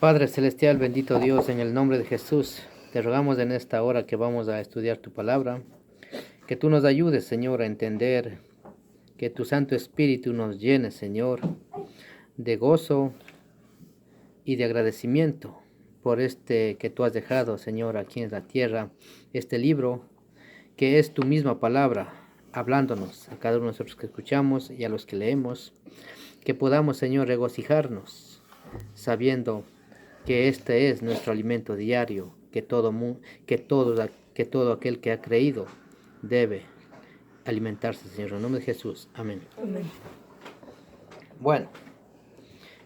Padre Celestial, bendito Dios, en el nombre de Jesús, te rogamos en esta hora que vamos a estudiar tu palabra, que tú nos ayudes, Señor, a entender, que tu Santo Espíritu nos llene, Señor, de gozo y de agradecimiento por este que tú has dejado, Señor, aquí en la tierra, este libro, que es tu misma palabra, hablándonos a cada uno de nosotros que escuchamos y a los que leemos, que podamos, Señor, regocijarnos, sabiendo que este es nuestro alimento diario, que todo aquel que ha creído debe alimentarse, Señor. En el nombre de Jesús. Amén. Amén. Bueno,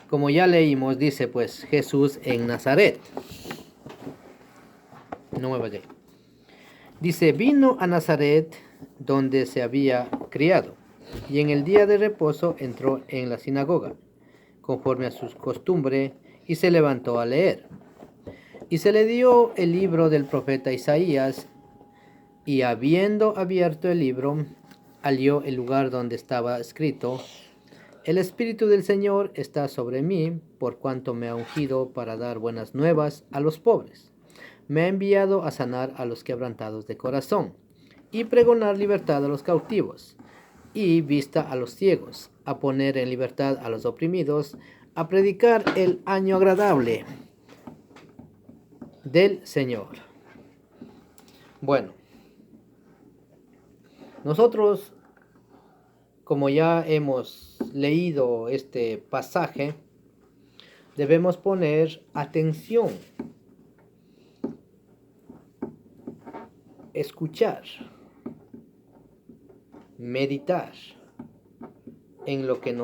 como ya leímos, dice pues Jesús en Nazaret. No me vaya. Dice, vino a Nazaret donde se había criado, y en el día de reposo entró en la sinagoga, conforme a su costumbre, y se levantó a leer. Y se le dio el libro del profeta Isaías, y habiendo abierto el libro, halló el lugar donde estaba escrito: El Espíritu del Señor está sobre mí, por cuanto me ha ungido para dar buenas nuevas a los pobres. Me ha enviado a sanar a los quebrantados de corazón, y pregonar libertad a los cautivos, y vista a los ciegos, a poner en libertad a los oprimidos, a predicar el año agradable del Señor. Bueno, nosotros, como ya hemos leído este pasaje, debemos poner atención, escuchar, meditar en lo que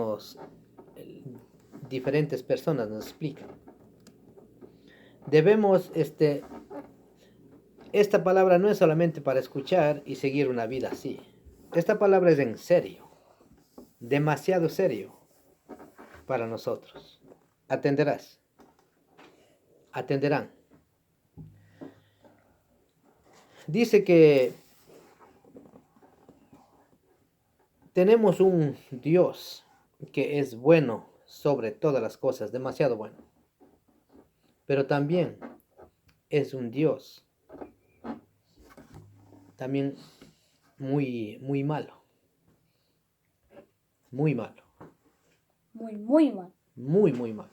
diferentes personas nos explican. Debemos, esta palabra no es solamente para escuchar y seguir una vida así. Esta palabra es en serio, demasiado serio para nosotros. Atenderán. Dice que tenemos un Dios que es bueno sobre todas las cosas, demasiado bueno. Pero también es un Dios también muy, muy malo. Muy malo. Muy mal. Muy, muy malo.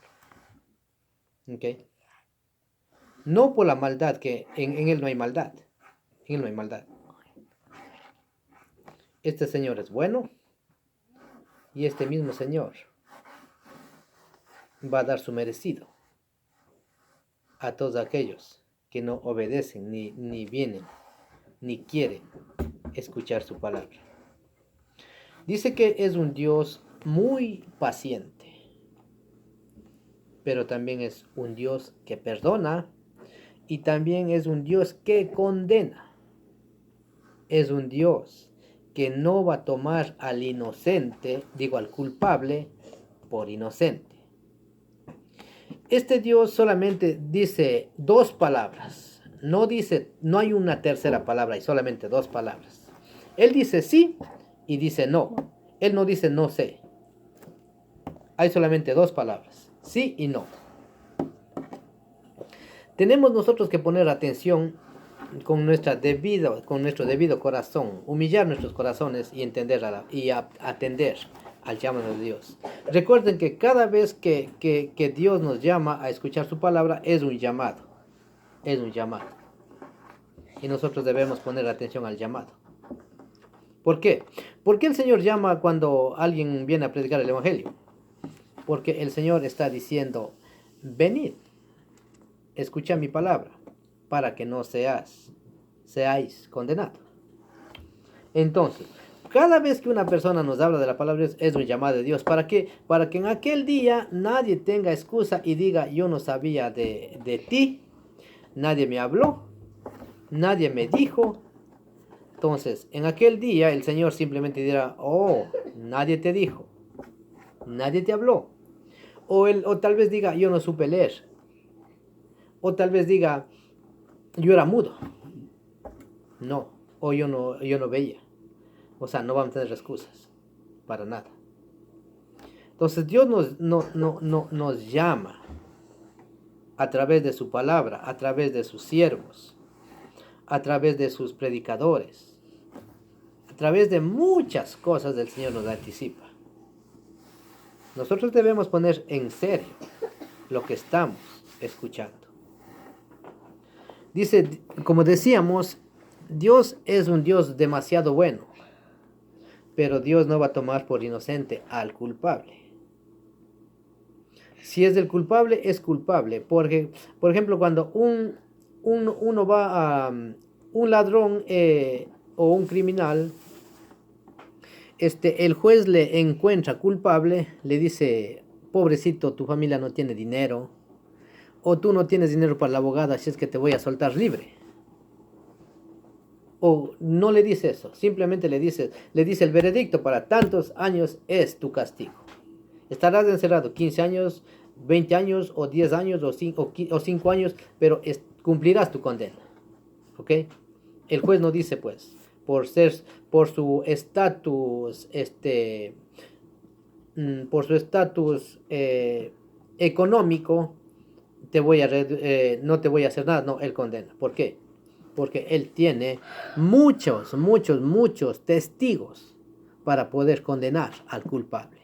¿Ok? No por la maldad, que en Él no hay maldad. En Él no hay maldad. Este Señor es bueno, y este mismo Señor va a dar su merecido a todos aquellos que no obedecen, ni vienen, ni quieren escuchar su palabra. Dice que es un Dios muy paciente, pero también es un Dios que perdona, y también es un Dios que condena. Es un Dios que no va a tomar al inocente, al culpable, por inocente. Este Dios solamente dice dos palabras. No hay una tercera palabra, hay solamente dos palabras. Él dice sí y dice no. Él no dice no sé. Hay solamente dos palabras, sí y no. Tenemos nosotros que poner atención con nuestro debido corazón, humillar nuestros corazones y atender al llamado de Dios. Recuerden que cada vez que Dios nos llama a escuchar su palabra, es un llamado. Es un llamado. Y nosotros debemos poner atención al llamado. ¿Por qué? ¿Por qué el Señor llama cuando alguien viene a predicar el Evangelio? Porque el Señor está diciendo: venid, escucha mi palabra, para que no seáis condenados. Entonces, cada vez que una persona nos habla de la palabra de Dios, es un llamado de Dios. ¿Para qué? Para que en aquel día nadie tenga excusa y diga: yo no sabía de ti, nadie me habló, nadie me dijo. Entonces, en aquel día el Señor simplemente dirá: oh, nadie te dijo, nadie te habló. O tal vez diga: yo no supe leer. O tal vez diga: yo era mudo. No, o yo no veía. O sea, no vamos a tener excusas para nada. Entonces Dios nos llama a través de su palabra, a través de sus siervos, a través de sus predicadores, a través de muchas cosas el Señor nos anticipa. Nosotros debemos poner en serio lo que estamos escuchando. Dice, como decíamos, Dios es un Dios demasiado bueno, pero Dios no va a tomar por inocente al culpable. Si es el culpable, es culpable. Porque, por ejemplo, cuando uno va a un ladrón o un criminal, el juez le encuentra culpable, le dice, pobrecito, tu familia no tiene dinero, o tú no tienes dinero para la abogada, así es que te voy a soltar libre. O no le dice eso, simplemente le dice el veredicto para tantos años es tu castigo. Estarás encerrado 15 años, 20 años, o 10 años, o 5 años, pero cumplirás tu condena. ¿Ok? El juez no dice, pues, por su estatus, económico, no te voy a hacer nada. No, él condena. ¿Por qué? Porque él tiene muchos testigos para poder condenar al culpable.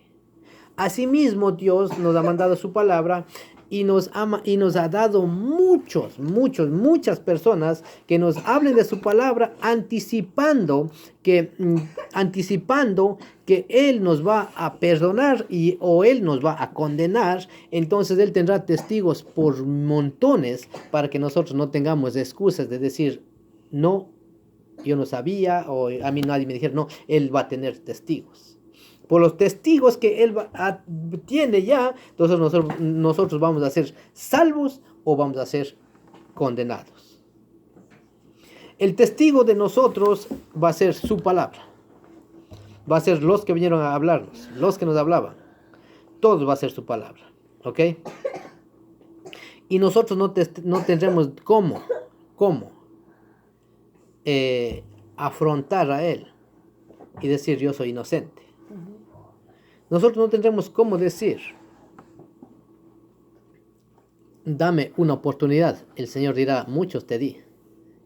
Asimismo, Dios nos ha mandado su palabra y nos ha dado muchas personas que nos hablen de su palabra, anticipando que Él nos va a perdonar o Él nos va a condenar. Entonces Él tendrá testigos por montones para que nosotros no tengamos excusas de decir, no, yo no sabía, o a mí nadie me dijeron. No, Él va a tener testigos. Por los testigos que Él tiene ya, entonces nosotros vamos a ser salvos o vamos a ser condenados. El testigo de nosotros va a ser su palabra. Va a ser los que vinieron a hablarnos, los que nos hablaban. Todo va a ser su palabra. ¿Ok? Y nosotros no tendremos cómo afrontar a Él y decir yo soy inocente. Nosotros no tendremos cómo decir, dame una oportunidad. El Señor dirá, muchos te di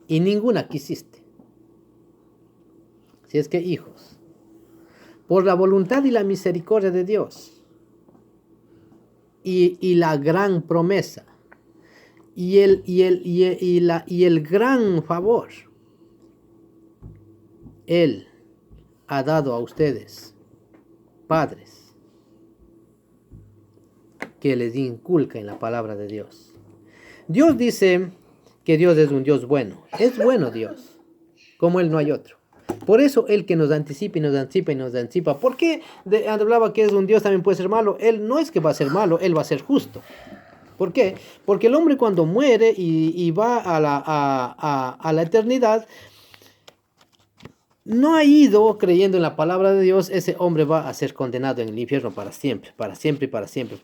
y ninguna quisiste. Si es que, hijos, por la voluntad y la misericordia de Dios y la gran promesa y el gran favor, Él ha dado a ustedes padres que les inculca en la palabra de Dios. Dios dice que Dios es un Dios bueno. Es bueno Dios. Como Él no hay otro. Por eso Él que nos anticipa y nos anticipa y nos anticipa. ¿Por qué hablaba que es un Dios también puede ser malo? Él no es que va a ser malo, Él va a ser justo. ¿Por qué? Porque el hombre cuando muere y va a la eternidad, no ha ido creyendo en la palabra de Dios, ese hombre va a ser condenado en el infierno para siempre y para siempre.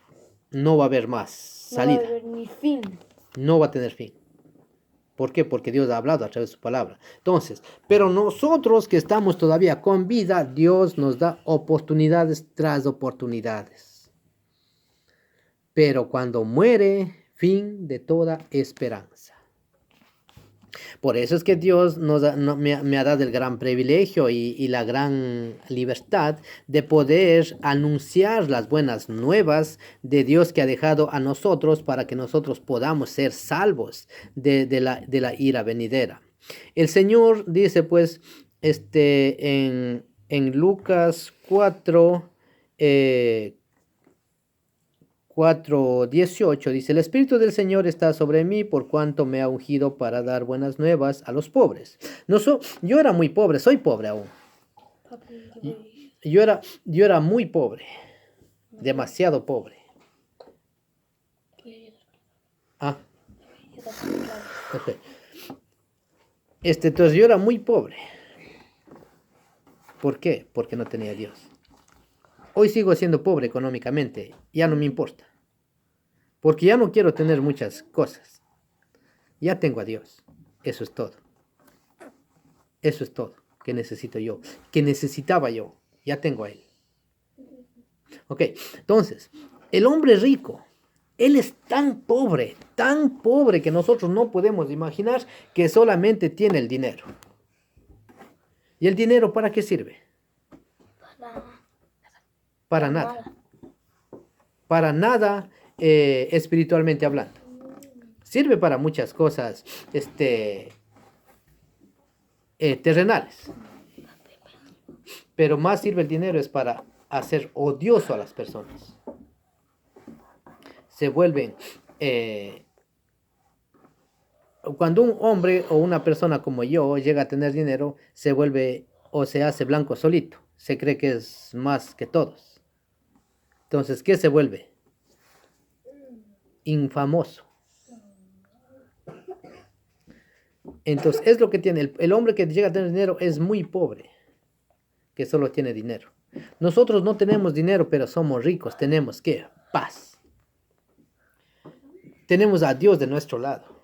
No va a haber más salida. No va a haber ni fin. No va a tener fin. ¿Por qué? Porque Dios ha hablado a través de su palabra. Entonces, pero nosotros que estamos todavía con vida, Dios nos da oportunidades tras oportunidades. Pero cuando muere, fin de toda esperanza. Por eso es que Dios me ha dado el gran privilegio y la gran libertad de poder anunciar las buenas nuevas de Dios que ha dejado a nosotros para que nosotros podamos ser salvos de la ira venidera. El Señor dice pues en Lucas 4:18 dice, el Espíritu del Señor está sobre mí por cuanto me ha ungido para dar buenas nuevas a los pobres. Yo era muy pobre, soy pobre aún. Yo era muy pobre, demasiado pobre. Okay. Entonces yo era muy pobre. ¿Por qué? Porque no tenía a Dios. Hoy sigo siendo pobre económicamente, ya no me importa. Porque ya no quiero tener muchas cosas. Ya tengo a Dios. Eso es todo. Eso es todo que necesito yo, que necesitaba yo. Ya tengo a Él. Ok, entonces, el hombre rico, él es tan pobre, tan pobre que nosotros no podemos imaginar, que solamente tiene el dinero. ¿Y el dinero para qué sirve? Para nada. Para nada, espiritualmente hablando. Sirve para muchas cosas terrenales. Pero más sirve el dinero es para hacer odioso a las personas. Se vuelven... cuando un hombre o una persona como yo llega a tener dinero, se vuelve o se hace blanco solito. Se cree que es más que todos. Entonces, ¿qué se vuelve? Infamoso. Entonces, es lo que tiene. El hombre que llega a tener dinero es muy pobre, que solo tiene dinero. Nosotros no tenemos dinero, pero somos ricos. Tenemos, ¿qué? Paz. Tenemos a Dios de nuestro lado.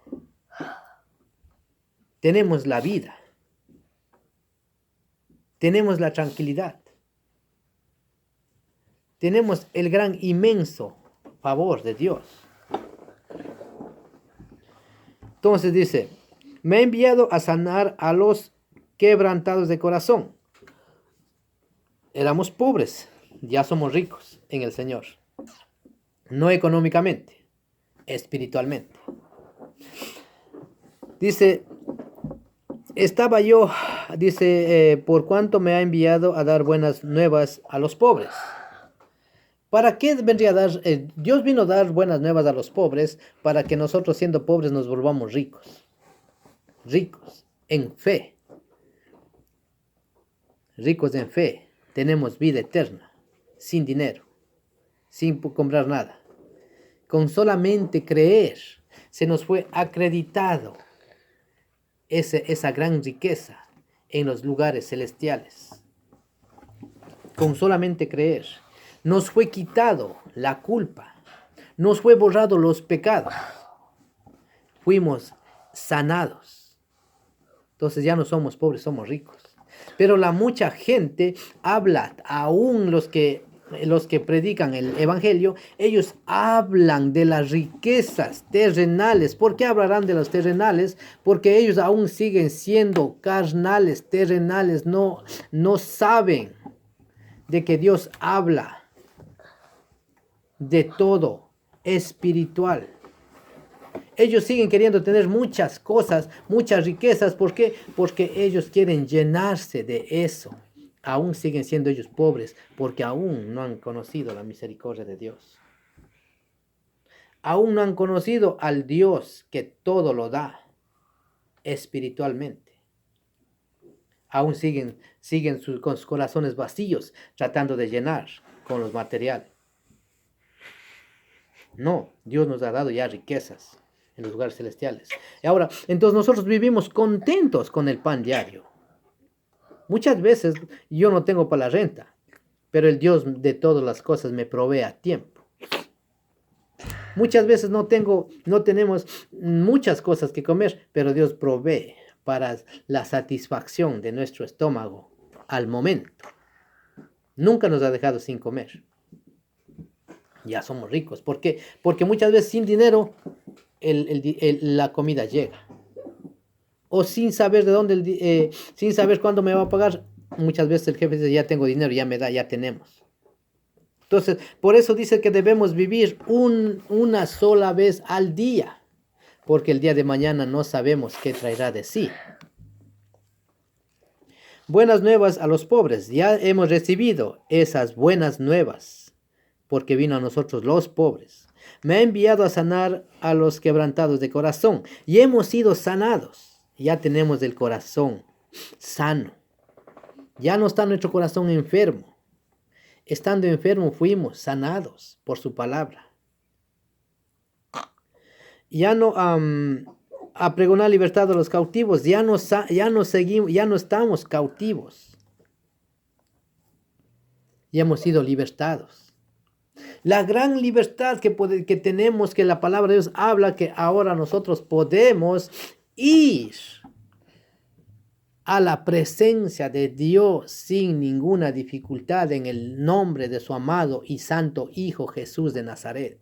Tenemos la vida. Tenemos la tranquilidad. Tenemos el gran, inmenso favor de Dios. Entonces dice, me ha enviado a sanar a los quebrantados de corazón. Éramos pobres, ya somos ricos en el Señor. No económicamente, espiritualmente. Dice, estaba yo, dice, por cuanto me ha enviado a dar buenas nuevas a los pobres. ¿Para qué vendría a dar? Dios vino a dar buenas nuevas a los pobres para que nosotros, siendo pobres, nos volvamos ricos. Ricos en fe. Ricos en fe. Tenemos vida eterna, sin dinero, sin comprar nada. Con solamente creer, se nos fue acreditado esa gran riqueza en los lugares celestiales. Con solamente creer. Nos fue quitado la culpa. Nos fue borrado los pecados. Fuimos sanados. Entonces ya no somos pobres, somos ricos. Pero mucha gente habla, aún los que predican el evangelio, ellos hablan de las riquezas terrenales. ¿Por qué hablarán de las terrenales? Porque ellos aún siguen siendo carnales, terrenales, no saben de que Dios habla de todo espiritual. Ellos siguen queriendo tener muchas cosas, muchas riquezas. ¿Por qué? Porque ellos quieren llenarse de eso. Aún siguen siendo ellos pobres, porque aún no han conocido la misericordia de Dios. Aún no han conocido al Dios que todo lo da espiritualmente. Aún siguen con sus corazones vacíos, tratando de llenar con los materiales. No, Dios nos ha dado ya riquezas en los lugares celestiales. Y ahora, entonces nosotros vivimos contentos con el pan diario. Muchas veces yo no tengo para la renta, pero el Dios de todas las cosas me provee a tiempo. Muchas veces no tenemos muchas cosas que comer, pero Dios provee para la satisfacción de nuestro estómago al momento. Nunca nos ha dejado sin comer. Ya somos ricos. ¿Por qué? Porque muchas veces sin dinero la comida llega. O sin saber de dónde, sin saber cuándo me va a pagar, muchas veces el jefe dice, ya tengo dinero, ya me da, ya tenemos. Entonces, por eso dice que debemos vivir una sola vez al día, porque el día de mañana no sabemos qué traerá de sí. Buenas nuevas a los pobres. Ya hemos recibido esas buenas nuevas, porque vino a nosotros los pobres. Me ha enviado a sanar a los quebrantados de corazón, y hemos sido sanados. Ya tenemos el corazón sano. Ya no está nuestro corazón enfermo. Estando enfermo fuimos sanados por su palabra. Ya no a pregonar libertad a los cautivos. Ya no estamos cautivos. Ya hemos sido libertados. La gran libertad que tenemos, que la palabra de Dios habla, que ahora nosotros podemos ir a la presencia de Dios sin ninguna dificultad en el nombre de su amado y santo Hijo Jesús de Nazaret.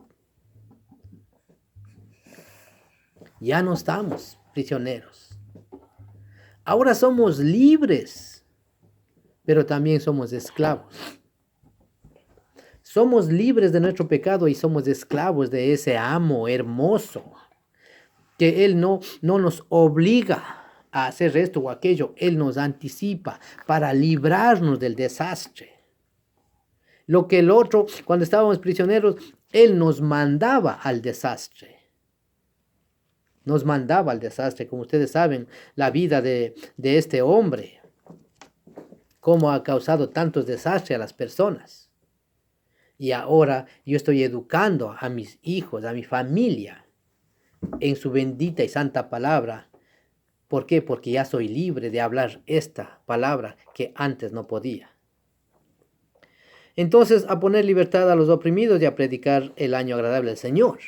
Ya no estamos prisioneros. Ahora somos libres, pero también somos esclavos. Somos libres de nuestro pecado y somos esclavos de ese amo hermoso, que Él no nos obliga a hacer esto o aquello. Él nos anticipa para librarnos del desastre. Lo que el otro, cuando estábamos prisioneros, Él nos mandaba al desastre. Nos mandaba al desastre. Como ustedes saben, la vida de este hombre, cómo ha causado tantos desastres a las personas. Y ahora yo estoy educando a mis hijos, a mi familia, en su bendita y santa palabra. ¿Por qué? Porque ya soy libre de hablar esta palabra que antes no podía. Entonces, a poner libertad a los oprimidos y a predicar el año agradable del Señor.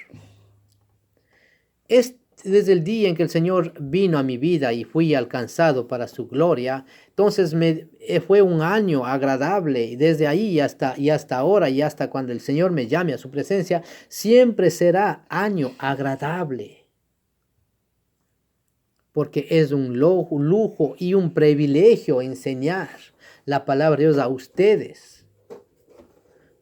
Desde el día en que el Señor vino a mi vida y fui alcanzado para su gloria, entonces fue un año agradable, y desde ahí hasta ahora y hasta cuando el Señor me llame a su presencia, siempre será año agradable. Porque es un lujo y un privilegio enseñar la palabra de Dios a ustedes,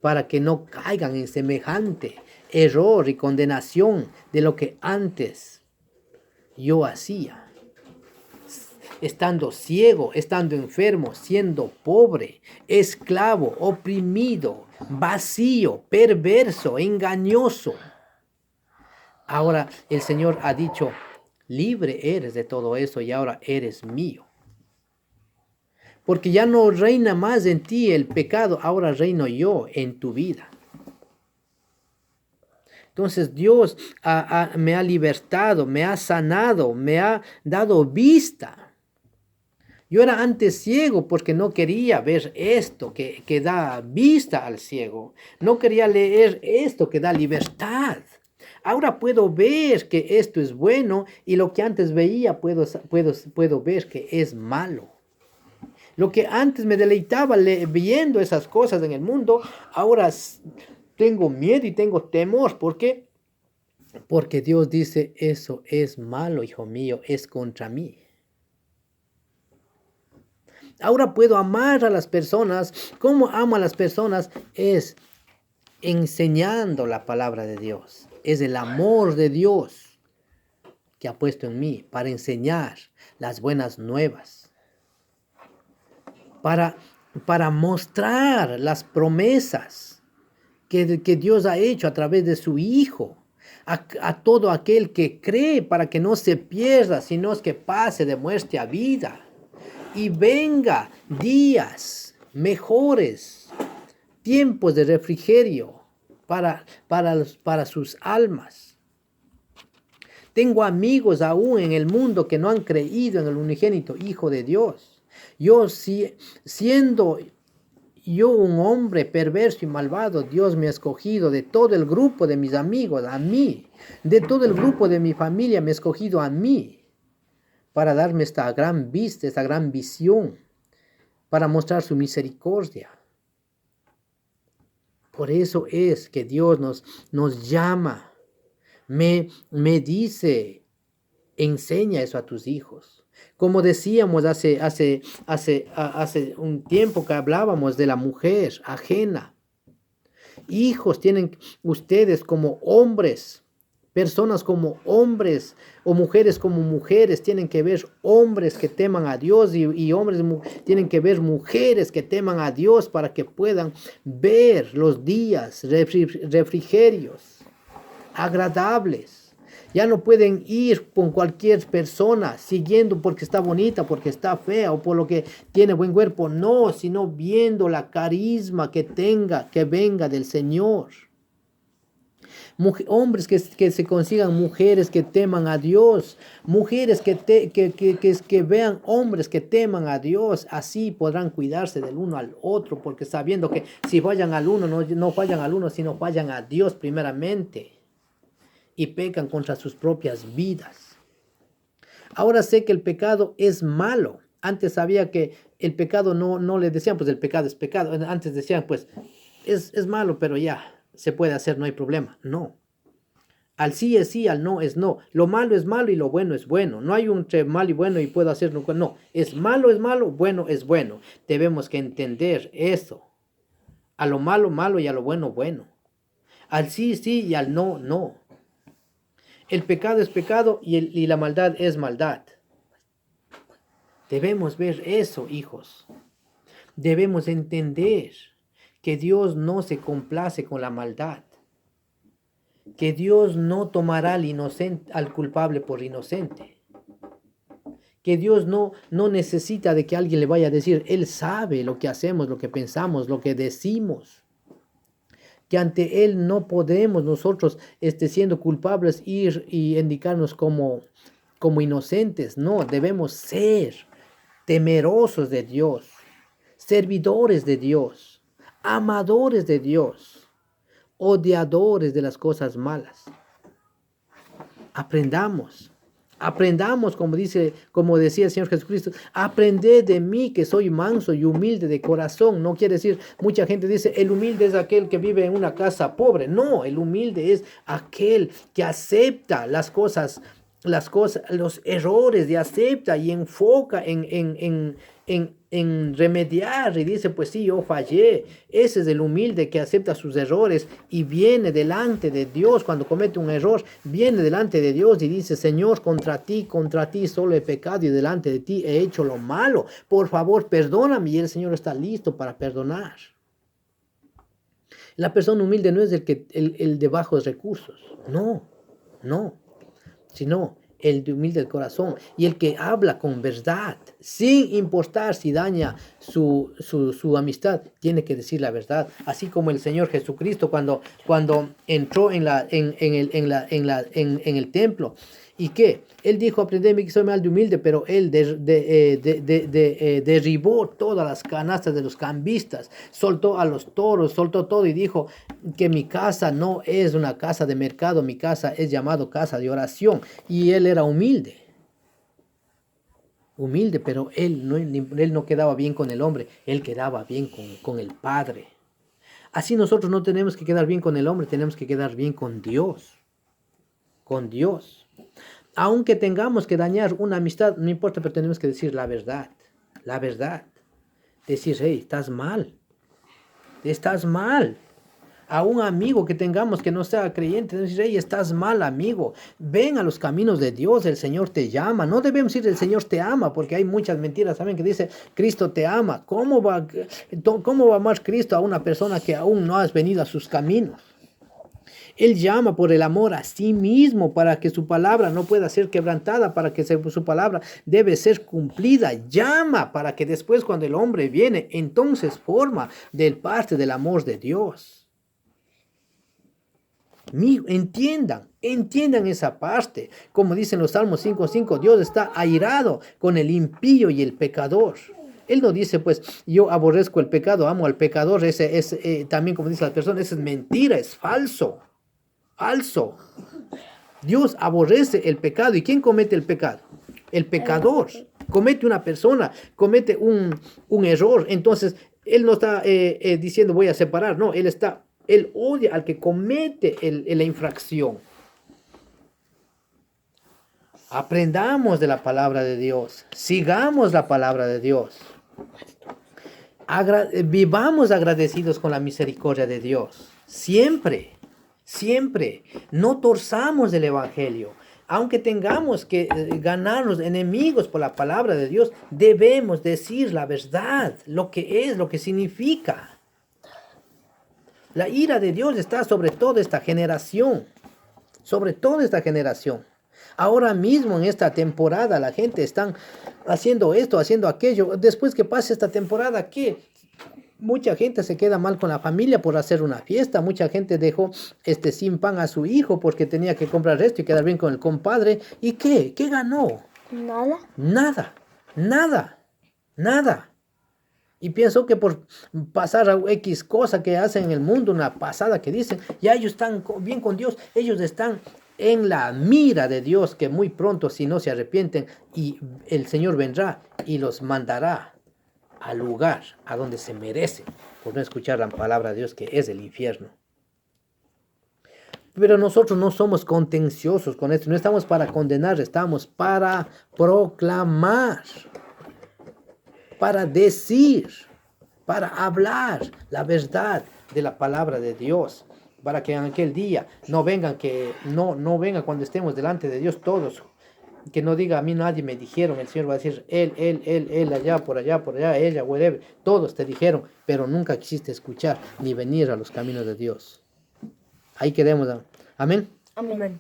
para que no caigan en semejante error y condenación de lo que antes yo hacía. Estando ciego, estando enfermo, siendo pobre, esclavo, oprimido, vacío, perverso, engañoso. Ahora el Señor ha dicho, libre eres de todo eso y ahora eres mío. Porque ya no reina más en ti el pecado, ahora reino yo en tu vida. Entonces Dios me ha libertado, me ha sanado, me ha dado vista. Yo era antes ciego porque no quería ver esto que da vista al ciego. No quería leer esto que da libertad. Ahora puedo ver que esto es bueno y lo que antes veía puedo ver que es malo. Lo que antes me deleitaba viendo esas cosas en el mundo, ahora tengo miedo y tengo temor. ¿Por qué? Porque Dios dice, eso es malo, hijo mío, es contra mí. Ahora puedo amar a las personas. ¿Cómo amo a las personas? Es enseñando la palabra de Dios. Es el amor de Dios que ha puesto en mí para enseñar las buenas nuevas. Para mostrar las promesas que Dios ha hecho a través de su Hijo, a todo aquel que cree, para que no se pierda, sino que pase de muerte a vida, y venga días mejores, tiempos de refrigerio para sus almas. Tengo amigos aún en el mundo que no han creído en el unigénito Hijo de Dios. Yo, siendo yo un hombre perverso y malvado, Dios me ha escogido de todo el grupo de mis amigos, a mí. De todo el grupo de mi familia me ha escogido a mí, para darme esta gran vista, esta gran visión, para mostrar su misericordia. Por eso es que Dios nos llama, me dice, enseña eso a tus hijos. Como decíamos hace un tiempo que hablábamos de la mujer ajena. Hijos tienen ustedes como hombres, personas como hombres o mujeres como mujeres, tienen que ver hombres que teman a Dios y hombres tienen que ver mujeres que teman a Dios para que puedan ver los días refrigerios agradables. Ya no pueden ir con cualquier persona siguiendo porque está bonita, porque está fea o por lo que tiene buen cuerpo. No, sino viendo la carisma que tenga, que venga del Señor. Hombres que se consigan mujeres que teman a Dios. Mujeres que vean hombres que teman a Dios. Así podrán cuidarse del uno al otro, porque sabiendo que si fallan al uno, no fallan al uno, sino fallan a Dios primeramente. Y pecan contra sus propias vidas. Ahora sé que el pecado es malo. Antes sabía que el pecado no le decían, pues el pecado es pecado. Antes decían, pues es malo, pero ya se puede hacer, no hay problema. No. Al sí es sí, al no es no. Lo malo es malo y lo bueno es bueno. No hay un entre malo y bueno y puedo hacerlo. No, es malo, bueno es bueno. Debemos que entender eso. A lo malo, malo y a lo bueno, bueno. Al sí, sí y al no, no. El pecado es pecado y la maldad es maldad. Debemos ver eso, hijos. Debemos entender que Dios no se complace con la maldad. Que Dios no tomará al inocente, al culpable por inocente. Que Dios no necesita de que alguien le vaya a decir. Él sabe lo que hacemos, lo que pensamos, lo que decimos. Que ante Él no podemos nosotros, siendo culpables, ir y indicarnos como inocentes. No, debemos ser temerosos de Dios, servidores de Dios, amadores de Dios, odiadores de las cosas malas. Aprendamos, como decía el Señor Jesucristo, aprended de mí que soy manso y humilde de corazón. No quiere decir, mucha gente dice, el humilde es aquel que vive en una casa pobre. No, el humilde es aquel que acepta las cosas, los errores, y acepta y enfoca en remediar y dice, pues sí, yo fallé. Ese es el humilde que acepta sus errores y viene delante de Dios. Cuando comete un error, viene delante de Dios y dice, Señor, contra ti solo he pecado y delante de ti he hecho lo malo. Por favor, perdóname. Y el Señor está listo para perdonar. La persona humilde no es el de bajos recursos. No, sino el de humilde corazón y el que habla con verdad, sin importar si daña su amistad, tiene que decir la verdad. Así como el Señor Jesucristo cuando entró en el templo. ¿Y qué? Él dijo, aprendedme que soy mal de humilde, pero él derribó todas las canastas de los cambistas, soltó a los toros, soltó todo y dijo que mi casa no es una casa de mercado, mi casa es llamado casa de oración. Y él era humilde, pero él no quedaba bien con el hombre, él quedaba bien con el Padre. Así nosotros no tenemos que quedar bien con el hombre, tenemos que quedar bien con Dios. Con Dios. Aunque tengamos que dañar una amistad, no importa, pero tenemos que decir la verdad. La verdad. Decir, hey, estás mal. Estás mal. A un amigo que tengamos que no sea creyente, decir, hey, estás mal, amigo. Ven a los caminos de Dios, el Señor te llama. No debemos decir, el Señor te ama, porque hay muchas mentiras, ¿saben? Que dice, Cristo te ama. ¿Cómo va a amar Cristo a una persona que aún no has venido a sus caminos? Él llama por el amor a sí mismo para que su palabra no pueda ser quebrantada, para que su palabra debe ser cumplida. Llama para que después cuando el hombre viene, entonces forma del parte del amor de Dios. Entiendan esa parte. Como dicen los Salmos 5:5, Dios está airado con el impío y el pecador. Él no dice, pues, yo aborrezco el pecado, amo al pecador. Ese es también, como dicen las personas, esa es mentira, es falso. Falso. Dios aborrece el pecado. ¿Y quién comete el pecado? El pecador. Comete una persona, comete un error. Entonces, él no está diciendo voy a separar. No, él odia al que comete la infracción. Aprendamos de la palabra de Dios. Sigamos la palabra de Dios. Vivamos agradecidos con la misericordia de Dios. Siempre. No torzamos del Evangelio. Aunque tengamos que ganarnos enemigos por la palabra de Dios, debemos decir la verdad, lo que es, lo que significa. La ira de Dios está sobre toda esta generación. Sobre toda esta generación. Ahora mismo en esta temporada la gente está haciendo esto, haciendo aquello. Después que pase esta temporada, ¿qué? Mucha gente se queda mal con la familia por hacer una fiesta. Mucha gente dejó sin pan a su hijo porque tenía que comprar esto y quedar bien con el compadre. ¿Y qué? ¿Qué ganó? Nada. Y pienso que por pasar a X cosa que hacen en el mundo, una pasada que dicen, ya ellos están bien con Dios. Ellos están en la mira de Dios, que muy pronto, si no se arrepienten, y el Señor vendrá y los mandará al lugar a donde se merecen por no escuchar la palabra de Dios, que es el infierno. Pero nosotros no somos contenciosos con esto, no estamos para condenar, estamos para proclamar, para decir, para hablar la verdad de la palabra de Dios, para que en aquel día no vengan no vengan cuando estemos delante de Dios todos, que no diga a mí nadie me dijeron, el Señor va a decir él, allá, por allá, ella, whatever, todos te dijeron, pero nunca quisiste escuchar ni venir a los caminos de Dios. Ahí quedemos. Amén. Amén.